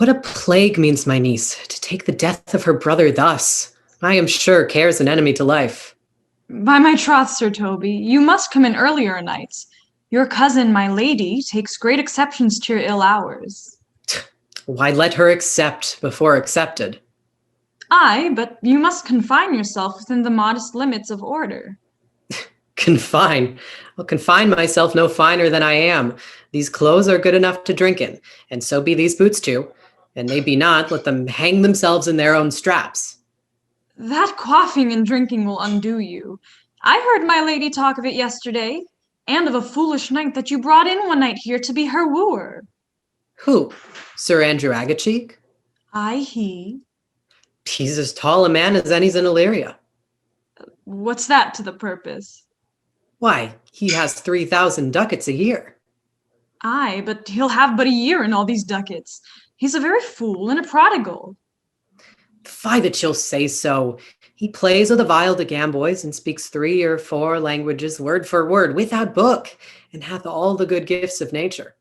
What a plague means my niece, to take the death of her brother thus. I am sure care's an enemy to life. By my troth, Sir Toby, you must come in earlier nights. Your cousin, my lady, takes great exceptions to your ill hours. Why let her accept before accepted? Aye, but you must confine yourself within the modest limits of order. Confine? I'll confine myself no finer than I am. These clothes are good enough to drink in, and so be these boots too. And they be not, let them hang themselves in their own straps. That quaffing and drinking will undo you. I heard my lady talk of it yesterday, and of a foolish knight that you brought in one night here to be her wooer. Who? Sir Andrew Agacheek? Aye, he. He's as tall a man as any's in Illyria. What's that to the purpose? Why, he has 3,000 ducats a year. Aye, but he'll have but a year in all these ducats. He's a very fool and a prodigal. Fie that you'll say so. He plays with the vile de Gamboys and speaks 3 or 4 languages word for word without book, and hath all the good gifts of nature.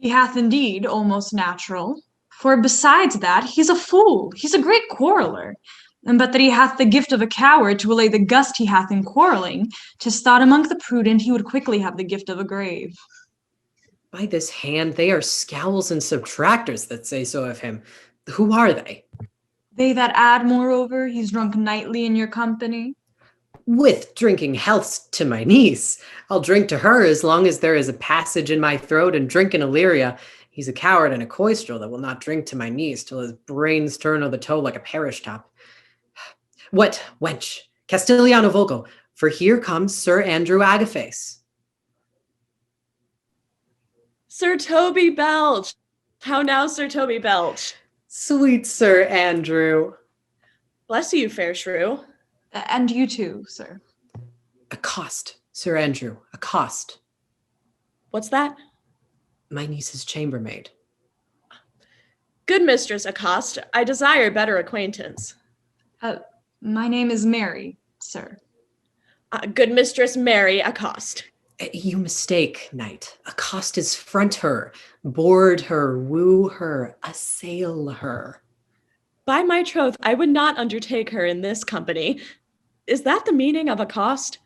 He hath indeed almost natural. For besides that, he's a fool. He's a great quarreller. And but that he hath the gift of a coward to allay the gust he hath in quarrelling, 'tis thought among the prudent he would quickly have the gift of a grave. By this hand, they are scowls and subtractors that say so of him. Who are they? They that add, moreover, he's drunk nightly in your company. With drinking healths to my niece. I'll drink to her as long as there is a passage in my throat and drink in Illyria. He's a coward and a coistrel that will not drink to my niece till his brains turn o' the toe like a parish top. What, wench? Castiliano Vogo, for here comes Sir Andrew Agaface. Sir Toby Belch! How now, Sir Toby Belch? Sweet Sir Andrew. Bless you, fair shrew. And you too, sir. Accost, Sir Andrew, accost. What's that? My niece's chambermaid. Good mistress, accost. I desire better acquaintance. My name is Mary, sir. Good mistress Mary, accost. You mistake, knight. Accost is front her, board her, woo her, assail her. By my troth, I would not undertake her in this company. Is that the meaning of accost?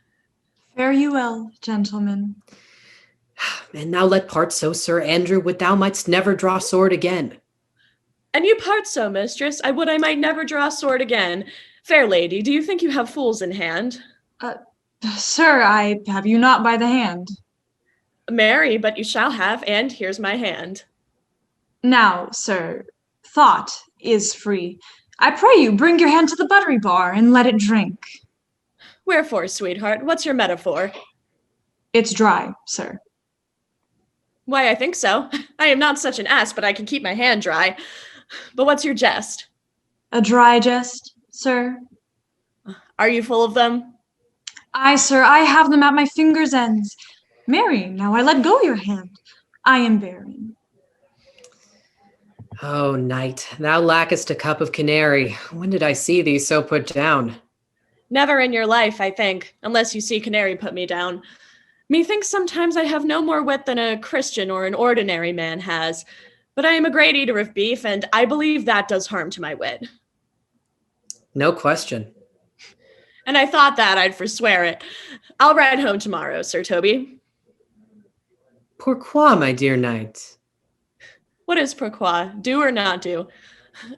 Fare you well, gentlemen. And now let part so, Sir Andrew, would thou mightst never draw sword again. And you part so, mistress, I would I might never draw sword again. Fair lady, do you think you have fools in hand? Sir, I have you not by the hand. Marry, but you shall have, and here's my hand. Now, sir, thought is free. I pray you, bring your hand to the buttery bar and let it drink. Wherefore, sweetheart, what's your metaphor? It's dry, sir. Why, I think so. I am not such an ass, but I can keep my hand dry. But what's your jest? A dry jest, sir? Are you full of them? Aye, sir, I have them at my fingers' ends. Mary, now I let go your hand. I am bearing. Oh, knight, thou lackest a cup of canary. When did I see thee so put down? Never in your life, I think, unless you see canary put me down. Methinks sometimes I have no more wit than a Christian or an ordinary man has, but I am a great eater of beef, and I believe that does harm to my wit. No question. And I thought that I'd forswear it. I'll ride home tomorrow, Sir Toby. Pourquoi, my dear knight? What is pourquoi? Do or not do?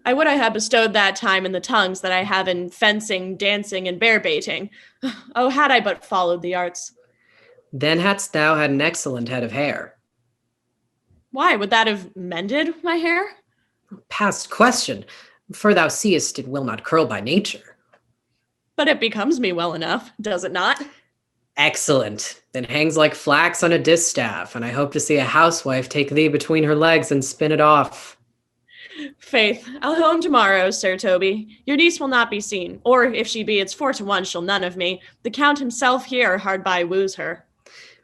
I would I had bestowed that time in the tongues that I have in fencing, dancing, and bear baiting. Oh, had I but followed the arts. Then hadst thou had an excellent head of hair. Why, would that have mended my hair? Past question, for thou seest it will not curl by nature. But it becomes me well enough, does it not? Excellent. Then hangs like flax on a distaff, and I hope to see a housewife take thee between her legs and spin it off. Faith, I'll home tomorrow, Sir Toby. Your niece will not be seen, or if she be, it's 4 to 1 she'll none of me. The Count himself here hard by woos her.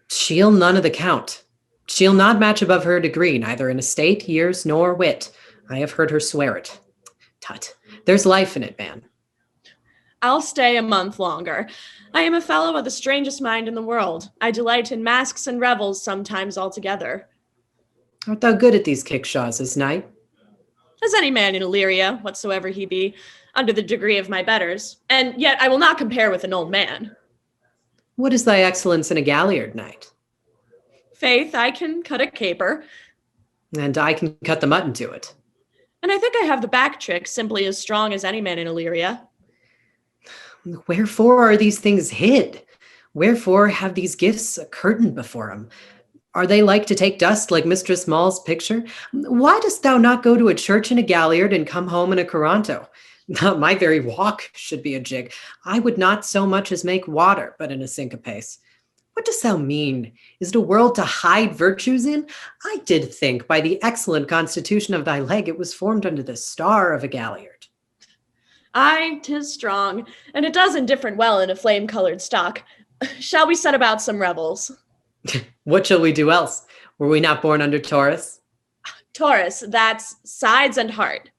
She'll none of the Count. She'll not match above her degree, neither in estate, years, nor wit. I have heard her swear it. Tut, there's life in it, man. I'll stay a month longer. I am a fellow of the strangest mind in the world. I delight in masques and revels sometimes altogether. Art thou good at these kickshaws this night? as any man in Illyria, whatsoever he be, under the degree of my betters, and yet I will not compare with an old man. What is thy excellence in a galliard, knight? Faith, I can cut a caper. And I can cut the mutton to it. And I think I have the back trick simply as strong as any man in Illyria. Wherefore are these things hid? Wherefore have these gifts a curtain before him? Are they like to take dust like Mistress Mall's picture? Why dost thou not go to a church in a galliard and come home in a coranto? My very walk should be a jig. I would not so much as make water, but in a syncopace. What dost thou mean? Is it a world to hide virtues in? I did think by the excellent constitution of thy leg it was formed under the star of a galliard. Aye, 'tis strong, and it does indifferent well in a flame-colored stock. Shall we set about some revels? What shall we do else? Were we not born under Taurus? Taurus, that's sides and heart.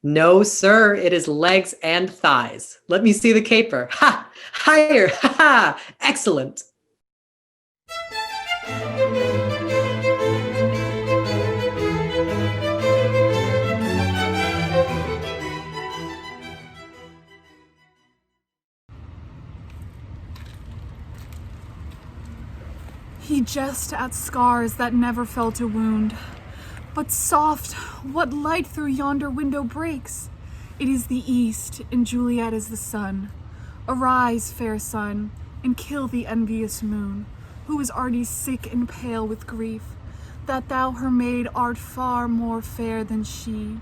No, sir, it is legs and thighs. Let me see the caper. Ha! Higher! Ha ha! Excellent! He jest at scars that never felt a wound. But soft, what light through yonder window breaks? It is the east, and Juliet is the sun. Arise, fair sun, and kill the envious moon, who is already sick and pale with grief, that thou her maid art far more fair than she.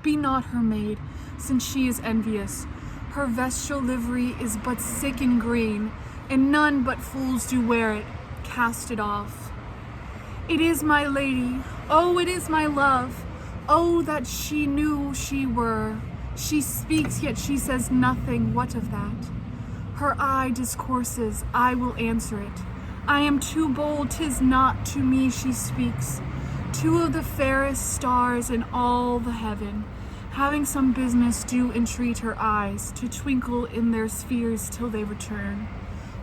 Be not her maid, since she is envious. Her vestal livery is but sick and green, and none but fools do wear it. Cast it off. It is my lady, oh, it is my love. Oh, that she knew she were. She speaks, yet she says nothing. What of that? Her eye discourses, I will answer it. I am too bold, 'tis not to me she speaks. Two of the fairest stars in all the heaven, having some business, do entreat her eyes to twinkle in their spheres till they return.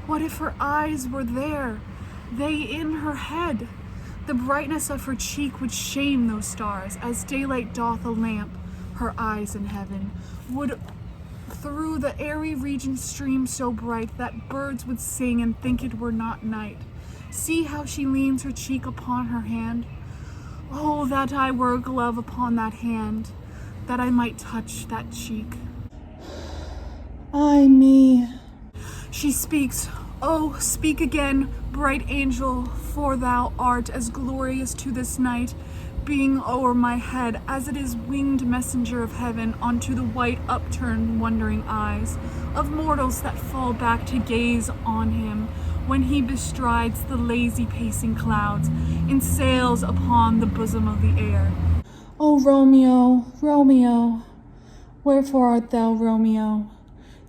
What if her eyes were there, they in her head? The brightness of her cheek would shame those stars, as daylight doth a lamp. Her eyes in heaven would through the airy region stream so bright that birds would sing and think it were not night. See how she leans her cheek upon her hand. Oh, that I were a glove upon that hand, that I might touch that cheek. Ay me. She speaks. Oh, speak again, bright angel, for thou art as glorious to this night, being o'er my head as it is winged messenger of heaven onto the white upturned wondering eyes of mortals that fall back to gaze on him when he bestrides the lazy pacing clouds and sails upon the bosom of the air. O Romeo, Romeo, wherefore art thou Romeo?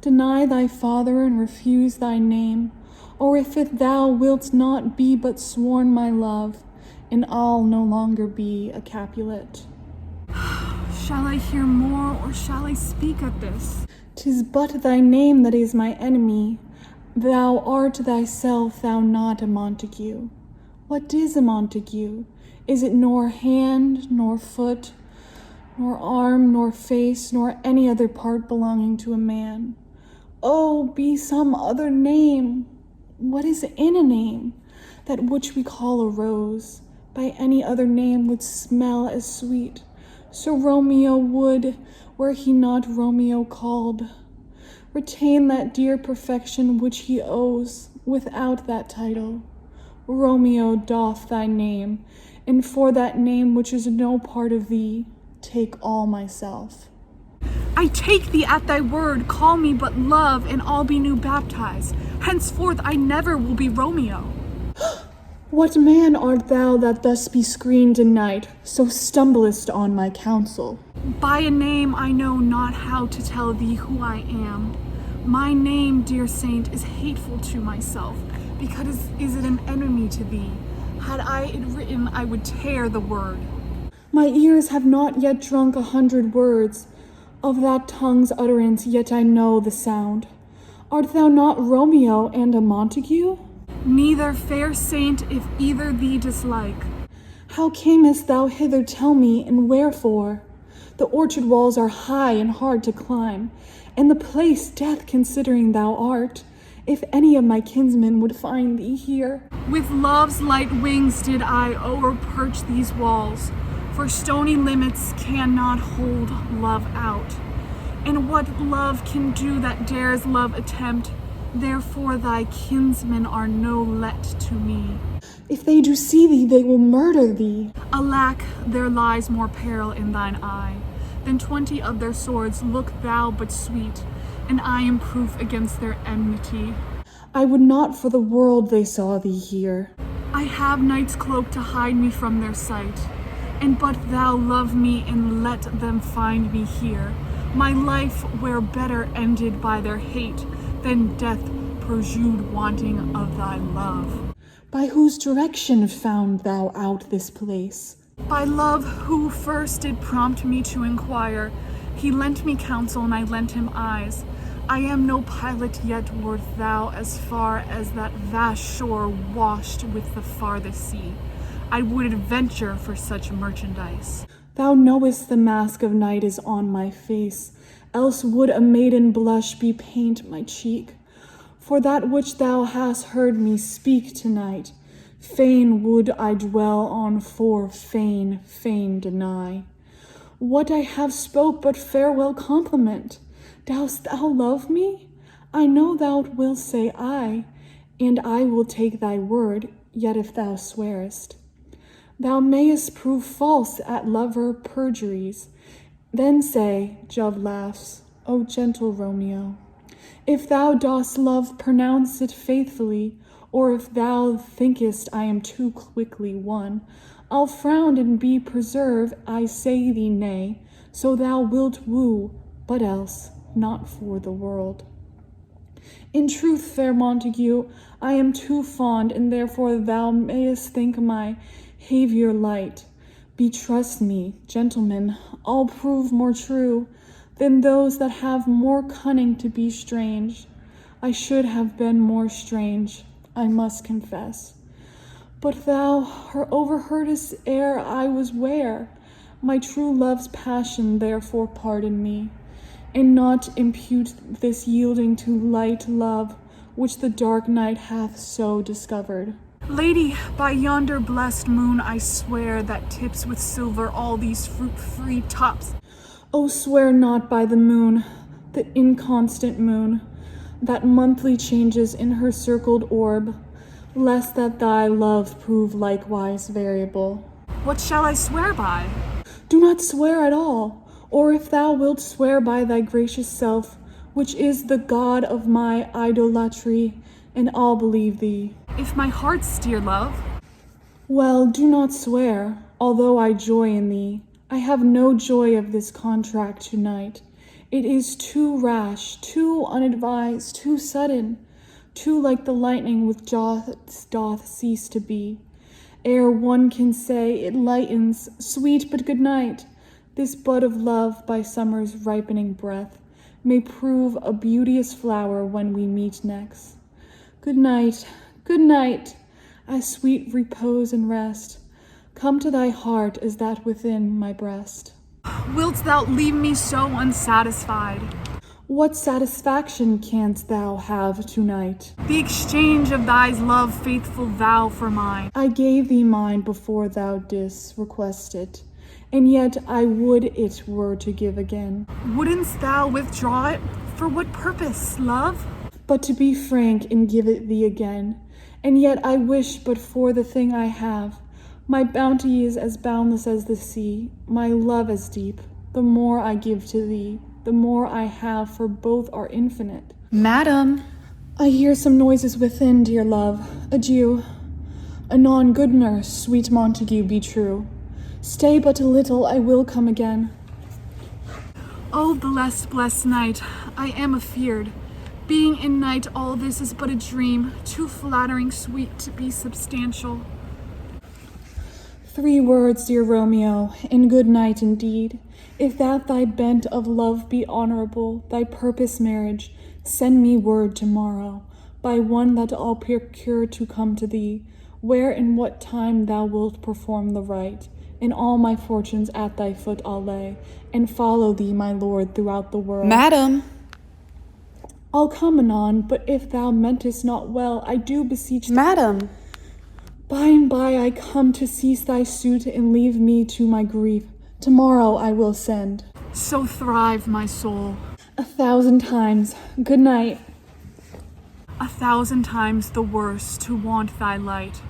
Deny thy father and refuse thy name, or if it thou wilt not be but sworn my love, and I'll no longer be a Capulet. Shall I hear more, or shall I speak at this? 'Tis but thy name that is my enemy. Thou art thyself, thou not a Montague. What is a Montague? Is it nor hand, nor foot, nor arm, nor face, nor any other part belonging to a man? Oh, be some other name. What is in a name? That which we call a rose, by any other name would smell as sweet. So Romeo would, were he not Romeo called, retain that dear perfection which he owes without that title. Romeo doth thy name, and for that name which is no part of thee, take all myself. I take thee at thy word, call me but love, and I'll be new baptized. Henceforth I never will be Romeo. What man art thou that thus be screened in night, so stumblest on my counsel? By a name I know not how to tell thee who I am. My name, dear saint, is hateful to myself, because is it an enemy to thee? Had I it written, I would tear the word. My ears have not yet drunk 100 words of that tongue's utterance, yet I know the sound. Art thou not Romeo and a Montague? Neither, fair saint, if either thee dislike. How camest thou hither, tell me, and wherefore? The orchard walls are high and hard to climb, and the place death considering thou art, if any of my kinsmen would find thee here. With love's light wings did I o'er-perch these walls, for stony limits cannot hold love out. And what love can do that dares love attempt, therefore thy kinsmen are no let to me. If they do see thee, they will murder thee. Alack, there lies more peril in thine eye than 20 of their swords. Look thou but sweet, and I am proof against their enmity. I would not for the world they saw thee here. I have night's cloak to hide me from their sight, and but thou love me and let them find me here. My life were better ended by their hate than death pursued wanting of thy love. By whose direction found thou out this place? By love, who first did prompt me to inquire. He lent me counsel and I lent him eyes. I am no pilot, yet wert thou as far as that vast shore washed with the farthest sea. I would adventure for such merchandise. Thou knowest the mask of night is on my face, else would a maiden blush bepaint my cheek. For that which thou hast heard me speak tonight, fain would I dwell on, for fain deny. What I have spoke but farewell compliment. Dost thou love me? I know thou wilt say aye, and I will take thy word, yet if thou swearest. Thou mayest prove false at lover perjuries. Then say, Jove laughs, O gentle Romeo, if thou dost love, pronounce it faithfully, or if thou thinkest I am too quickly won, I'll frown and be preserved, I say thee nay, so thou wilt woo, but else not for the world. In truth, fair Montague, I am too fond, and therefore thou mayest think my behavior light. Betrust me, gentlemen, I'll prove more true than those that have more cunning to be strange. I should have been more strange, I must confess. But thou her overheardest ere I was ware. My true love's passion, therefore pardon me, and not impute this yielding to light love, which the dark night hath so discovered. Lady, by yonder blessed moon I swear that tips with silver all these fruit-free tops. Oh, swear not by the moon, the inconstant moon, that monthly changes in her circled orb, lest that thy love prove likewise variable. What shall I swear by? Do not swear at all, or if thou wilt swear by thy gracious self, which is the God of my idolatry, and I'll believe thee. If my heart's dear love? Well, do not swear, although I joy in thee. I have no joy of this contract tonight. It is too rash, too unadvised, too sudden, too like the lightning which doth cease to be. Ere one can say it lightens, sweet but good night. This bud of love by summer's ripening breath may prove a beauteous flower when we meet next. Good night, as sweet repose and rest come to thy heart as that within my breast. Wilt thou leave me so unsatisfied? What satisfaction canst thou have tonight? The exchange of thy love faithful vow for mine. I gave thee mine before thou didst request it, and yet I would it were to give again. Wouldn't thou withdraw it? For what purpose, love? But to be frank and give it thee again. And yet I wish but for the thing I have. My bounty is as boundless as the sea, my love as deep. The more I give to thee, the more I have, for both are infinite. Madam! I hear some noises within, dear love. Adieu. Anon, good nurse, sweet Montague, be true. Stay but a little, I will come again. Oh, blessed night, I am afeard. Being in night, all this is but a dream, too flattering sweet to be substantial. 3 words, dear Romeo, and good night indeed. If that thy bent of love be honorable, thy purpose marriage, send me word tomorrow, by one that I'll procure to come to thee, where and what time thou wilt perform the rite, and all my fortunes at thy foot I'll lay, and follow thee, my lord, throughout the world. Madam! I'll come anon, but if thou meantest not well, I do beseech thee. Madam! By and by I come to cease thy suit and leave me to my grief. Tomorrow I will send. So thrive, my soul. 1,000 times. Good night. 1,000 times the worse to want thy light.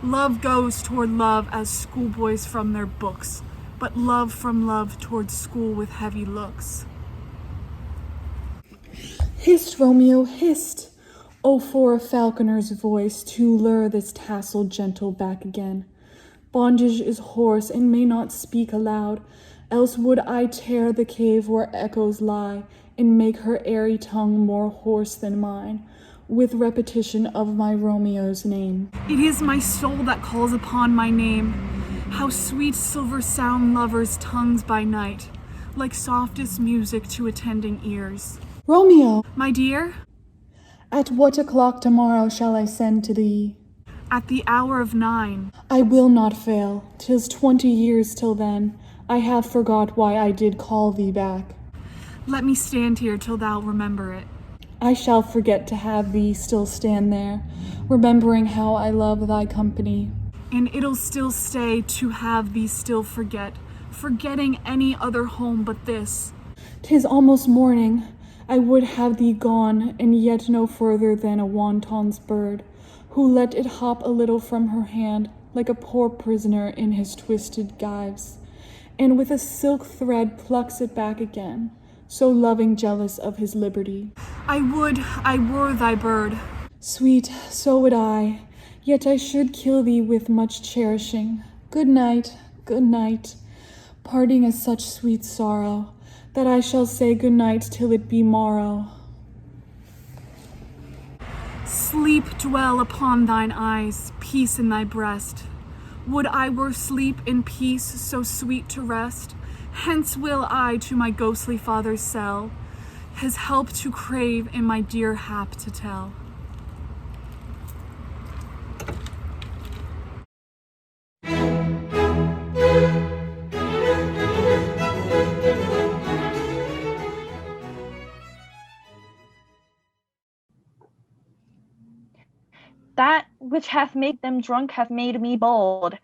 Love goes toward love as schoolboys from their books, but love from love toward school with heavy looks. Hist, Romeo, hist! Oh, for a falconer's voice to lure this tasseled gentle back again. Bondage is hoarse and may not speak aloud, else would I tear the cave where echoes lie, and make her airy tongue more hoarse than mine, with repetition of my Romeo's name. It is my soul that calls upon my name. How sweet silver sound lovers' tongues by night, like softest music to attending ears. Romeo! My dear, At what o'clock tomorrow shall I send to thee? at the hour of 9. I will not fail. 'Tis 20 years till then. I have forgot why I did call thee back. Let me stand here till thou remember it. I shall forget to have thee still stand there, remembering how I love thy company. And it'll still stay to have thee still forget, forgetting any other home but this. 'Tis almost morning. I would have thee gone, and yet no further than a wanton's bird, who let it hop a little from her hand, like a poor prisoner in his twisted gyves, and with a silk thread plucks it back again, so loving jealous of his liberty. I would I were thy bird. Sweet, so would I, yet I should kill thee with much cherishing. Good night, parting is such sweet sorrow, that I shall say good night till it be morrow. Sleep dwell upon thine eyes, peace in thy breast. Would I were sleep in peace, so sweet to rest. Hence will I to my ghostly father's cell, his help to crave and my dear hap to tell. That which hath made them drunk hath made me bold.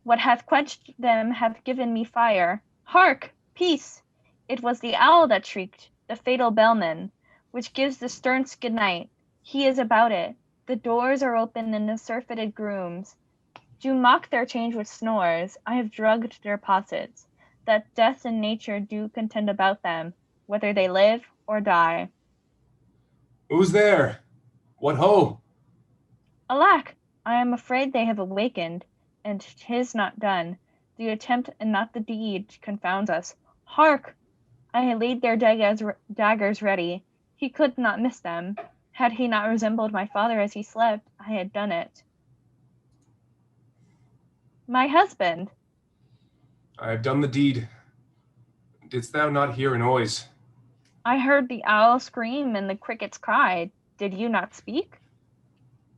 What hath quenched them hath given me fire. Hark! Peace! It was the owl that shrieked, the fatal bellman, which gives the stern's good night. He is about it. The doors are open, and the surfeited grooms do mock their change with snores. I have drugged their possets, that death and nature do contend about them, whether they live or die. Who's there? What ho? Alack, I am afraid they have awakened, and 'tis not done. The attempt and not the deed confounds us. Hark! I had laid their daggers ready. He could not miss them. Had he not resembled my father as he slept, I had done it. My husband! I have done the deed. Didst thou not hear a noise? I heard the owl scream and the crickets cry. Did you not speak?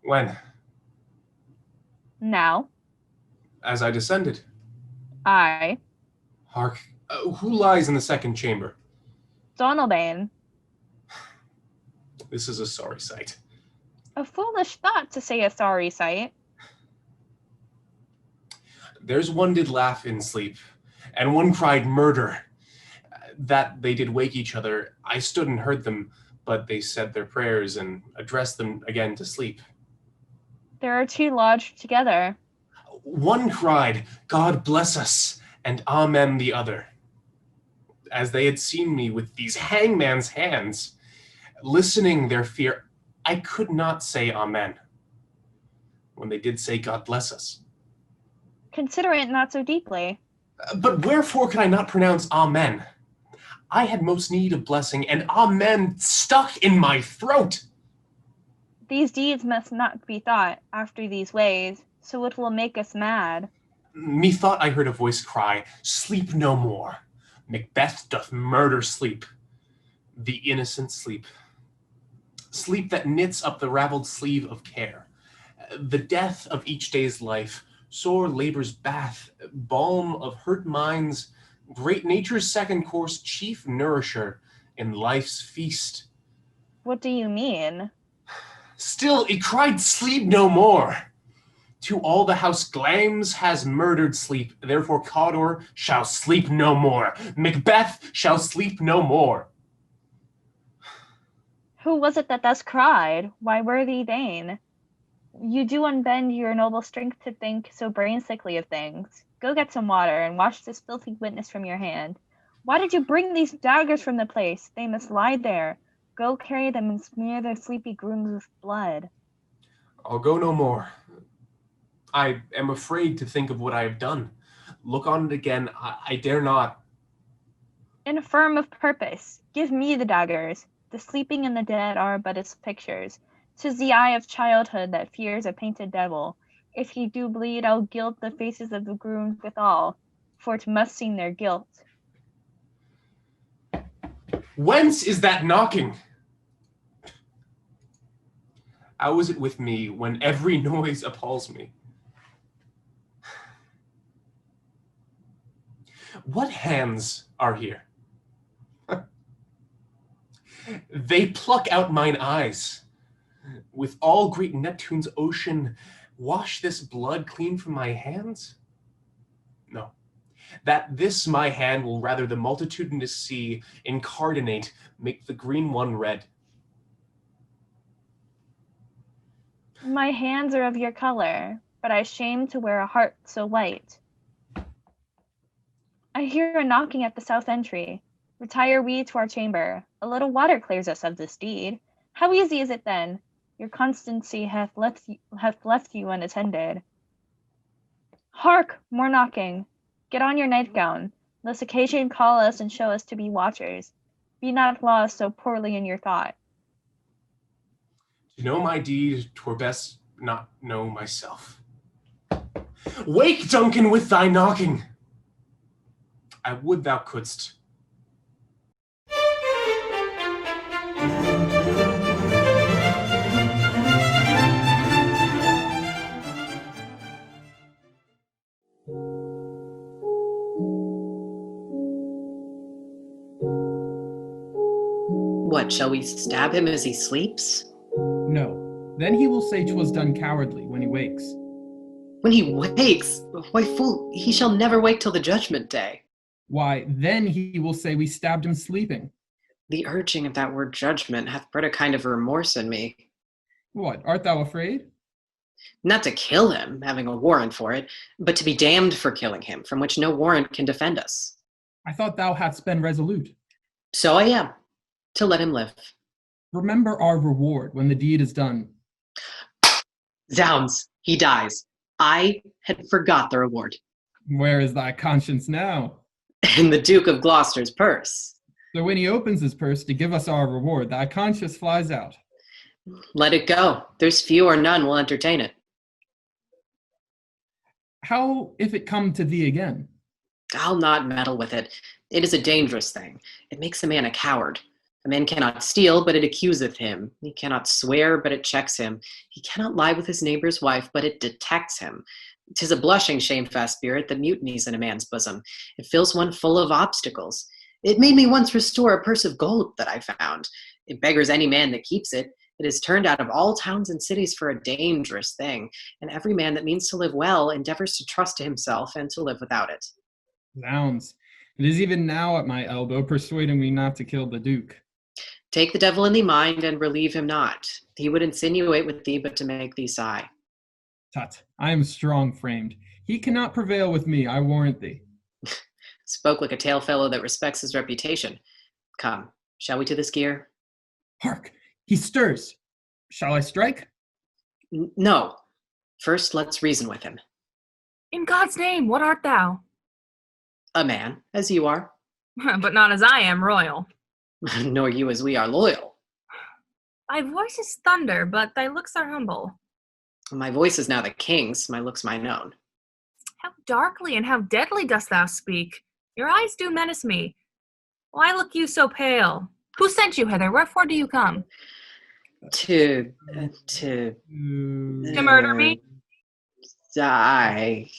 When? Now. As I descended. I. Hark, who lies in the second chamber? Donalbain. This is a sorry sight. A foolish thought to say a sorry sight. There's one did laugh in sleep, and one cried murder. That they did wake each other, I stood and heard them, but they said their prayers and addressed them again to sleep. There are two lodged together. One cried, God bless us, and Amen the other. As they had seen me with these hangman's hands, listening their fear, I could not say Amen. When they did say God bless us. Consider it not so deeply. But wherefore could I not pronounce Amen? I had most need of blessing, and Amen stuck in my throat. These deeds must not be thought after these ways, so it will make us mad. Methought I heard a voice cry, sleep no more. Macbeth doth murder sleep. The innocent sleep. Sleep that knits up the raveled sleeve of care. The death of each day's life sore labor's bath, balm of hurt minds, great nature's second course, chief nourisher in life's feast. What do you mean? Still it cried sleep no more. To all the house Glamis has murdered sleep, therefore Cawdor shall sleep no more. Macbeth shall sleep no more. Who was it that thus cried? Why, worthy Dane, you do unbend your noble strength to think so brain-sickly of things. Go get some water, and wash this filthy witness from your hand. Why did you bring these daggers from the place? They must lie there. Go carry them and smear their sleepy grooms with blood. I'll go no more. I am afraid to think of what I have done. Look on it again, I dare not. Infirm of purpose, give me the daggers. The sleeping and the dead are but its pictures. 'Tis the eye of childhood that fears a painted devil. If he do bleed, I'll gilt the faces of the grooms withal, for it must seem their guilt. Whence is that knocking? How is it with me when every noise appalls me? What hands are here? They pluck out mine eyes. With all great Neptune's ocean, wash this blood clean from my hands? No, that this my hand will rather the multitudinous sea incardinate, make the green one red. My hands are of your color, but I shame to wear a heart so white. I hear a knocking at the south entry. Retire we to our chamber. A little water clears us of this deed. How easy is it then? Your constancy hath left you unattended. Hark! More knocking. Get on your nightgown. Lest occasion call us and show us to be watchers. Be not lost so poorly in your thought. To know my deed, 'twere best not know myself. Wake, Duncan, with thy knocking. I would thou couldst. What, shall we stab him as he sleeps? No. Then he will say 'twas done cowardly when he wakes. When he wakes? Why, fool, he shall never wake till the judgment day. Why, then he will say we stabbed him sleeping. The urging of that word judgment hath bred a kind of remorse in me. What, art thou afraid? Not to kill him, having a warrant for it, but to be damned for killing him, from which no warrant can defend us. I thought thou hadst been resolute. So I am, to let him live. Remember our reward when the deed is done. Zounds, he dies. I had forgot the reward. Where is thy conscience now? In the Duke of Gloucester's purse. So when he opens his purse to give us our reward, thy conscience flies out. Let it go. There's few or none will entertain it. How if it come to thee again? I'll not meddle with it. It is a dangerous thing. It makes a man a coward. A man cannot steal, but it accuseth him. He cannot swear, but it checks him. He cannot lie with his neighbor's wife, but it detects him. 'Tis a blushing, shamefast spirit that mutinies in a man's bosom. It fills one full of obstacles. It made me once restore a purse of gold that I found. It beggars any man that keeps it. It is turned out of all towns and cities for a dangerous thing, and every man that means to live well endeavors to trust to himself and to live without it. Zounds. It is even now at my elbow, persuading me not to kill the Duke. Take the devil in thee mind and relieve him not. He would insinuate with thee but to make thee sigh. Tut, I am strong-framed. He cannot prevail with me, I warrant thee. Spoke like a tale fellow that respects his reputation. Come, shall we to this gear? Hark, he stirs. Shall I strike? No. First, let's reason with him. In God's name, what art thou? A man, as you are. But not as I am, royal. Nor you as we are loyal. Thy voice is thunder, but thy looks are humble. My voice is now the king's, my looks mine own. How darkly and how deadly dost thou speak? Your eyes do menace me. Why look you so pale? Who sent you hither? Wherefore do you come? To To murder me? I.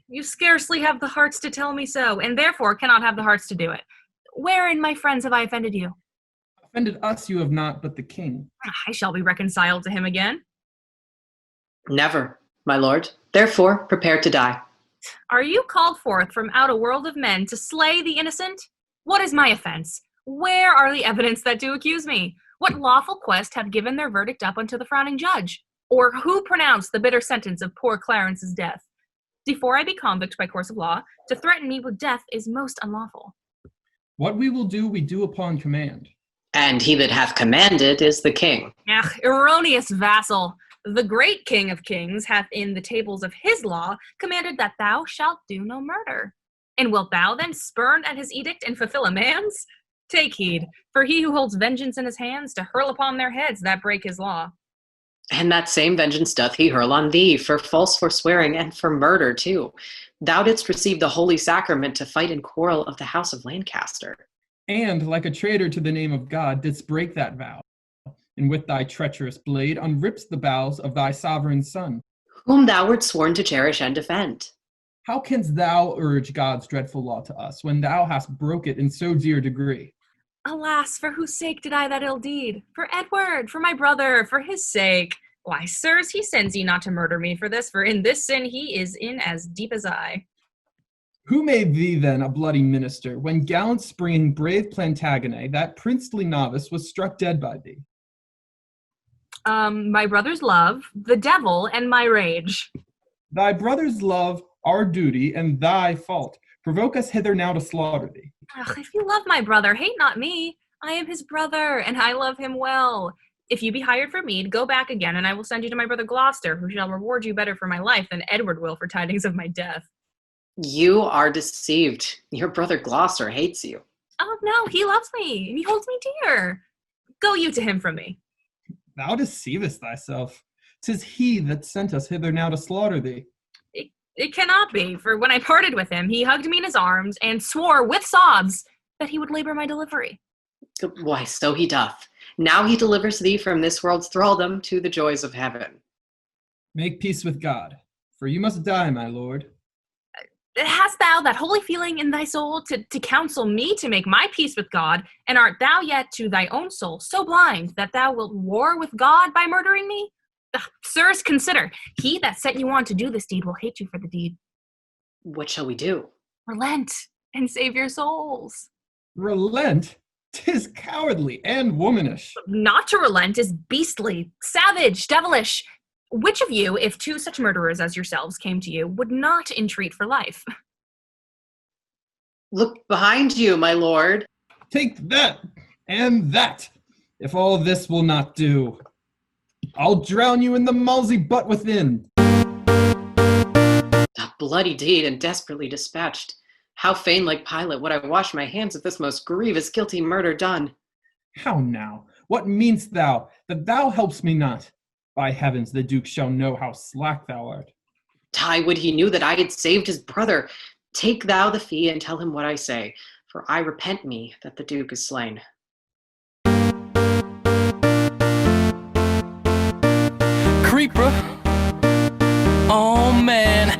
You scarcely have the hearts to tell me so, and therefore cannot have the hearts to do it. Wherein, my friends, have I offended you? Offended us you have not, but the king. I shall be reconciled to him again. Never, my lord. Therefore, prepare to die. Are you called forth from out a world of men to slay the innocent? What is my offense? Where are the evidence that do accuse me? What lawful quest have given their verdict up unto the frowning judge? Or who pronounced the bitter sentence of poor Clarence's death? Before I be convict by course of law, to threaten me with death is most unlawful. What we will do, we do upon command. And he that hath commanded is the king. Erroneous vassal! The great King of Kings hath in the tables of his law commanded that thou shalt do no murder. And wilt thou then spurn at his edict and fulfill a man's? Take heed, for he who holds vengeance in his hands to hurl upon their heads that break his law. And that same vengeance doth he hurl on thee, for false forswearing and for murder too. Thou didst receive the holy sacrament to fight and quarrel of the house of Lancaster. And, like a traitor to the name of God, didst break that vow, and with thy treacherous blade unrips the bowels of thy sovereign son, whom thou wert sworn to cherish and defend. How canst thou urge God's dreadful law to us, when thou hast broke it in so dear degree? Alas, for whose sake did I that ill deed? For Edward, for my brother, for his sake. Why, sirs, he sends ye not to murder me for this, for in this sin he is in as deep as I. Who made thee then a bloody minister, when gallant springing brave Plantagenet, that princely novice, was struck dead by thee? My brother's love, the devil, and my rage. Thy brother's love, our duty, and thy fault, provoke us hither now to slaughter thee. If you love my brother, hate not me. I am his brother, and I love him well. If you be hired for mead, go back again, and I will send you to my brother Gloucester, who shall reward you better for my life than Edward will for tidings of my death. You are deceived. Your brother Gloucester hates you. Oh, no, he loves me, and he holds me dear. Go you to him from me. Thou deceivest thyself. 'Tis he that sent us hither now to slaughter thee. It cannot be, for when I parted with him, he hugged me in his arms and swore with sobs that he would labor my delivery. Why, so he doth. Now he delivers thee from this world's thraldom to the joys of heaven. Make peace with God, for you must die, my lord. Hast thou that holy feeling in thy soul to counsel me to make my peace with God, and art thou yet to thy own soul so blind that thou wilt war with God by murdering me? Sirs, consider, he that set you on to do this deed will hate you for the deed. What shall we do? Relent and save your souls. Relent? 'Tis cowardly and womanish. Not to relent is beastly, savage, devilish. Which of you, if two such murderers as yourselves came to you, would not entreat for life? Look behind you, my lord. Take that and that, if all this will not do. I'll drown you in the mulsy butt within. A bloody deed and desperately dispatched. How fain, like Pilate, would I wash my hands of this most grievous guilty murder done. How now? What mean'st thou, that thou helpst me not? By heavens, the Duke shall know how slack thou art. I would he knew that I had saved his brother. Take thou the fee and tell him what I say, for I repent me that the Duke is slain. Creeper. Oh man.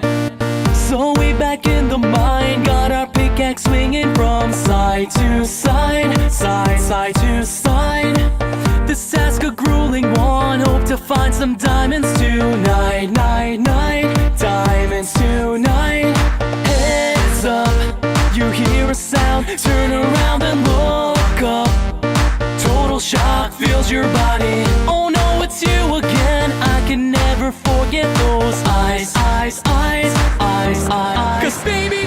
So we back in the mine, got our pickaxe swinging from side to side, side to side. This task a grueling one, hope to find some diamonds tonight, diamonds tonight. Heads up, you hear a sound, turn around and look up. Total shock fills your body, oh no, it's you again. I can never forget those eyes. 'Cause baby,